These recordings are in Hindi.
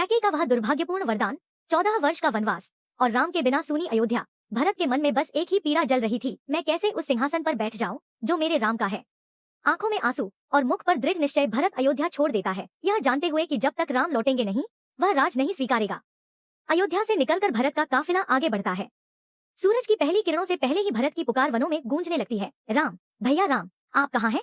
कैकेयी का वह दुर्भाग्यपूर्ण वरदान, 14 वर्ष का वनवास और राम के बिना सूनी अयोध्या। भरत के मन में बस एक ही पीड़ा जल रही थी, मैं कैसे उस सिंहासन पर बैठ जाऊं जो मेरे राम का है। आंखों में आंसू और मुख पर दृढ़ निश्चय, भरत अयोध्या छोड़ देता है, यह जानते हुए कि जब तक राम लौटेंगे नहीं वह राज नहीं स्वीकारेगा। अयोध्या से निकलकर भरत का काफिला आगे बढ़ता है। सूरज की पहली किरणों से पहले ही भरत की पुकार वनों में गूंजने लगती है, राम, भैया राम, आप कहाँ हैं?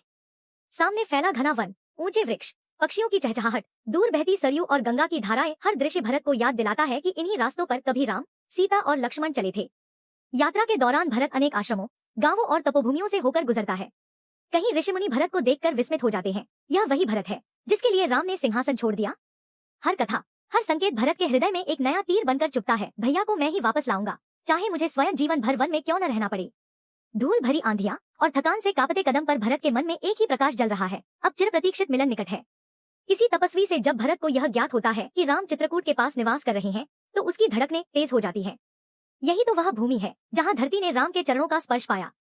सामने फैला घना वन, ऊंचे वृक्ष, पक्षियों की चहचहाहट, दूर बहती सरयू और गंगा की धाराएं, हर दृश्य भरत को याद दिलाता है कि इन्हीं रास्तों पर कभी राम, सीता और लक्ष्मण चले थे। यात्रा के दौरान भरत अनेक आश्रमों, गांवों और तपोभूमियों से होकर गुजरता है। कहीं ऋषिमुनि भरत को देखकर विस्मित हो जाते हैं, यह वही भरत है जिसके लिए राम ने सिंहासन छोड़ दिया। हर कथा, हर संकेत भरत के हृदय में एक नया तीर बनकर चुभता है, भैया को मैं ही वापस लाऊंगा, चाहे मुझे स्वयं जीवन भर वन में क्यों न रहना पड़े। धूल भरी आंधियां और थकान से कांपते कदम पर भरत के मन में एक ही प्रकाश जल रहा है, अब चिर प्रतीक्षित मिलन निकट है। किसी तपस्वी से जब भरत को यह ज्ञात होता है कि राम चित्रकूट के पास निवास कर रहे हैं तो उसकी धड़कनें तेज हो जाती हैं। यही तो वह भूमि है जहां धरती ने राम के चरणों का स्पर्श पाया।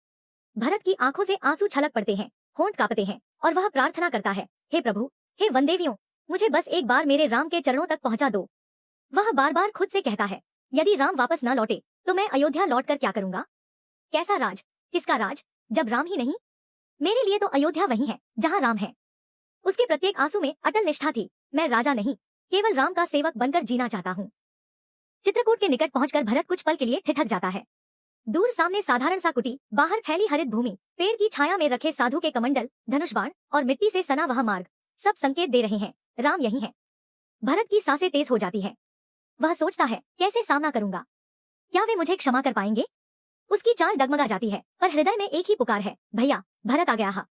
भरत की आंखों से आंसू छलक पड़ते हैं, होंठ कांपते हैं और वह प्रार्थना करता है, हे प्रभु, हे वनदेवियों, मुझे बस एक बार मेरे राम के चरणों तक पहुंचा दो। वह बार बार खुद से कहता है, यदि राम वापस न लौटे तो मैं अयोध्या लौटकर क्या करूंगा? कैसा राज, किसका राज, जब राम ही नहीं? मेरे लिए तो अयोध्या वही है जहां राम है। उसके प्रत्येक आंसू में अटल निष्ठा थी, मैं राजा नहीं, केवल राम का सेवक बनकर जीना चाहता हूँ। चित्रकूट के निकट पहुंचकर भरत कुछ पल के लिए ठिठक जाता है। दूर सामने साधारण सा कुटी, बाहर फैली हरित भूमि, पेड़ की छाया में रखे साधु के कमंडल, धनुष बाण और मिट्टी से सना वह मार्ग, सब संकेत दे रहे हैं, राम यही है। भरत की सांसें तेज हो जाती है। वह सोचता है, कैसे सामना करूंगा? क्या वे मुझे क्षमा कर पाएंगे? उसकी चाल डगमगा जाती है, पर हृदय में एक ही पुकार है, भैया, भरत आ गया हा।